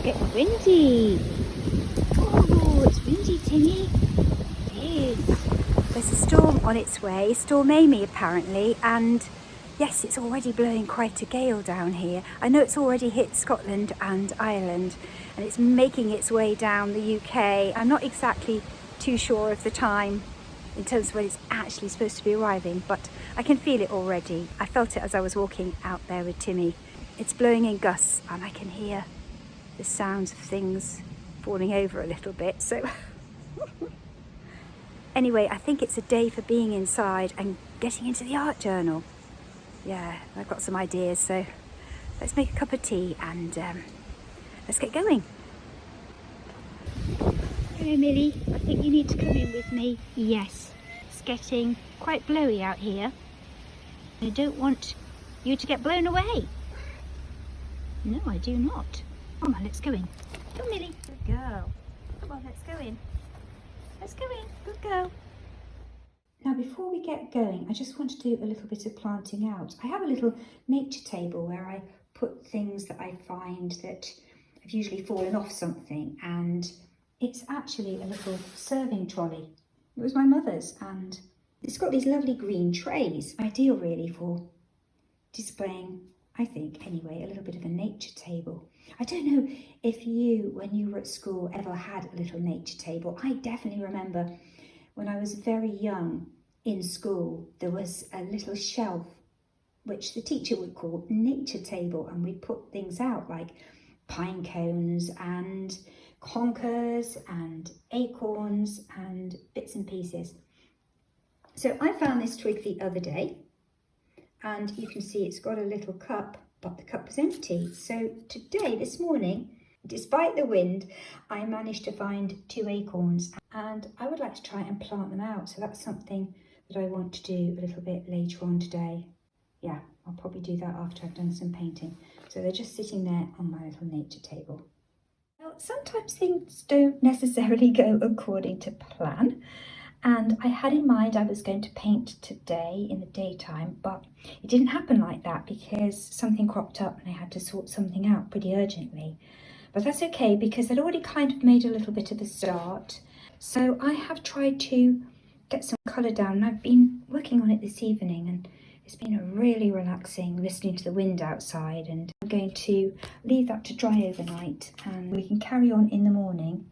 getting windy. Oh, it's windy, Timmy. It is. There's a storm on its way, Storm Amy apparently, and yes, it's already blowing quite a gale down here. I know it's already hit Scotland and Ireland, and it's making its way down the UK. I'm not exactly too sure of the time in terms of when it's actually supposed to be arriving, but I can feel it already. I felt it as I was walking out there with Timmy. It's blowing in gusts, and I can hear the sounds of things falling over a little bit, so anyway, I think it's a day for being inside and getting into the art journal. Yeah, I've got some ideas, so let's make a cup of tea and let's get going. Hello Millie, I think you need to come in with me. Yes, it's getting quite blowy out here. I don't want you to get blown away. No, I do not. Come on, let's go in. Come Millie, good girl. Come on, let's go in. Let's go in, good girl. Now before we get going, I just want to do a little bit of planting out. I have a little nature table where I put things that I find that have usually fallen off something, and it's actually a little serving trolley. It was my mother's, and it's got these lovely green trays. Ideal really for displaying, I think anyway, a little bit of a nature table. I don't know if you, when you were at school, ever had a little nature table. I definitely remember when I was very young in school, there was a little shelf which the teacher would call nature table, and we'd put things out like pine cones and conkers and acorns and bits and pieces. So I found this twig the other day, and you can see it's got a little cup, but the cup was empty. So today, this morning, despite the wind, I managed to find 2 acorns, and I would like to try and plant them out. So that's something that I want to do a little bit later on today. Yeah, I'll probably do that after I've done some painting. So they're just sitting there on my little nature table. Well, sometimes things don't necessarily go according to plan. And I had in mind I was going to paint today in the daytime, but it didn't happen like that because something cropped up and I had to sort something out pretty urgently. But that's okay because I'd already kind of made a little bit of a start. So I have tried to get some colour down, and I've been working on it this evening, and it's been really relaxing listening to the wind outside, and I'm going to leave that to dry overnight and we can carry on in the morning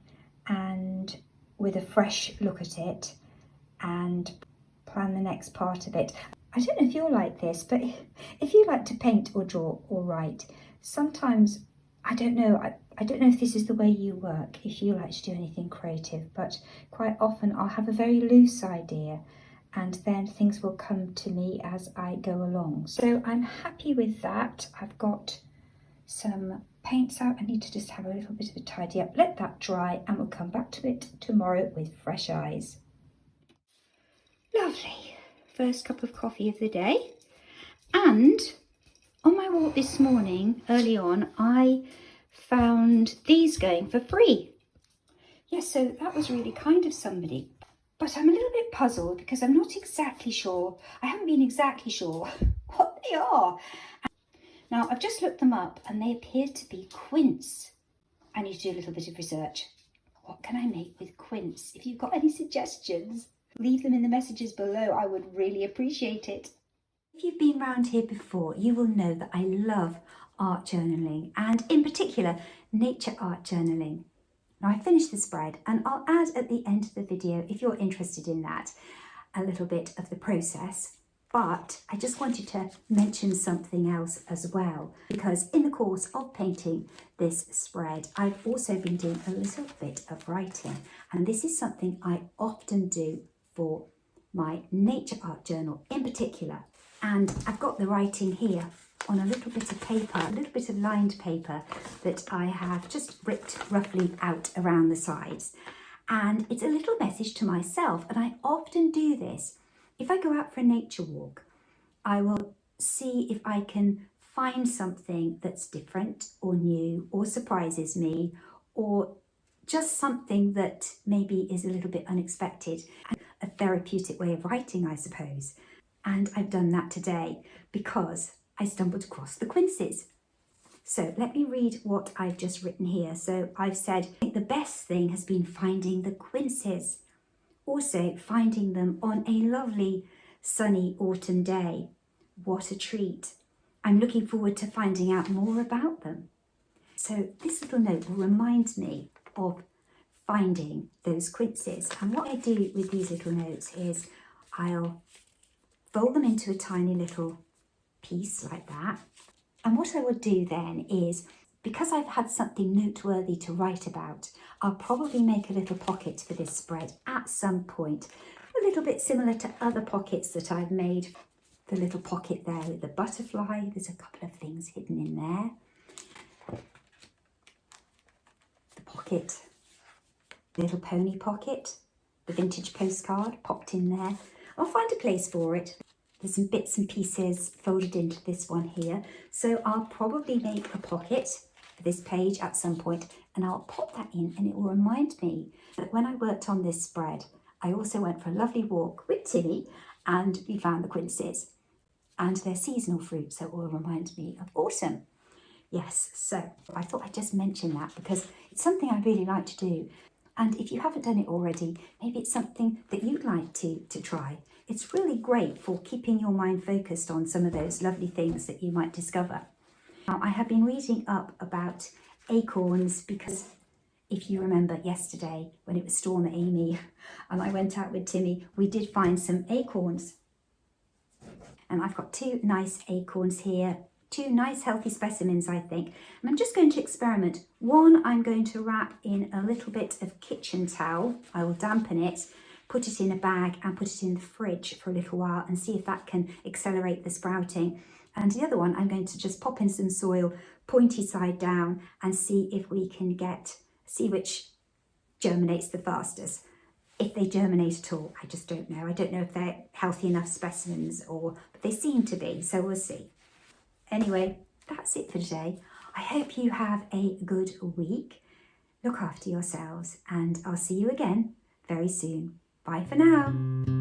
and with a fresh look at it and plan the next part of it. I don't know if you're like this, but if you like to paint or draw or write, sometimes, I don't know if this is the way you work, if you like to do anything creative, but quite often I'll have a very loose idea and then things will come to me as I go along. So I'm happy with that. I've got some paints out. I need to just have a little bit of a tidy up, let that dry, and we'll come back to it tomorrow with fresh eyes. Lovely. First cup of coffee of the day. And on my walk this morning, early on, I found these going for free. Yes, so that was really kind of somebody. But I'm a little bit puzzled because I'm not exactly sure, I haven't been exactly sure what they are. Now, I've just looked them up and they appear to be quince. I need to do a little bit of research. What can I make with quince? If you've got any suggestions, leave them in the messages below. I would really appreciate it. If you've been round here before, you will know that I love art journaling, and in particular, nature art journaling. Now I finished the spread, and I'll add at the end of the video, if you're interested in that, a little bit of the process. But I just wanted to mention something else as well, because in the course of painting this spread, I've also been doing a little bit of writing, and this is something I often do for my nature art journal in particular. And I've got the writing here on a little bit of paper, a little bit of lined paper that I have just ripped roughly out around the sides. And it's a little message to myself, and I often do this. If I go out for a nature walk, I will see if I can find something that's different or new or surprises me, or just something that maybe is a little bit unexpected. A therapeutic way of writing, I suppose. And I've done that today because I stumbled across the quinces. So let me read what I've just written here. So I've said, I think the best thing has been finding the quinces. Also finding them on a lovely sunny autumn day. What a treat. I'm looking forward to finding out more about them. So this little note will remind me of finding those quinces. And what I do with these little notes is I'll fold them into a tiny little piece like that. And what I will do then is, because I've had something noteworthy to write about, I'll probably make a little pocket for this spread at some point, a little bit similar to other pockets that I've made. The little pocket there with the butterfly, there's a couple of things hidden in there. The pocket, little pony pocket, the vintage postcard popped in there. I'll find a place for it. There's some bits and pieces folded into this one here. So I'll probably make a pocket for this page at some point, and I'll pop that in, and it will remind me that when I worked on this spread, I also went for a lovely walk with Timmy and we found the quinces, and they're seasonal fruit, so it will remind me of autumn. Yes, so I thought I'd just mention that because it's something I really like to do. And if you haven't done it already, maybe it's something that you'd like to try. It's really great for keeping your mind focused on some of those lovely things that you might discover. Now, I have been reading up about acorns because if you remember yesterday when it was Storm Amy and I went out with Timmy, we did find some acorns. And I've got two nice acorns here, two nice healthy specimens, I think. And I'm just going to experiment. One, I'm going to wrap in a little bit of kitchen towel. I will dampen it, put it in a bag and put it in the fridge for a little while and see if that can accelerate the sprouting. And the other one, I'm going to just pop in some soil, pointy side down, and see if we can see which germinates the fastest. If they germinate at all, I just don't know. I don't know if they're healthy enough specimens but they seem to be, so we'll see. Anyway, that's it for today. I hope you have a good week. Look after yourselves and I'll see you again very soon. Bye for now.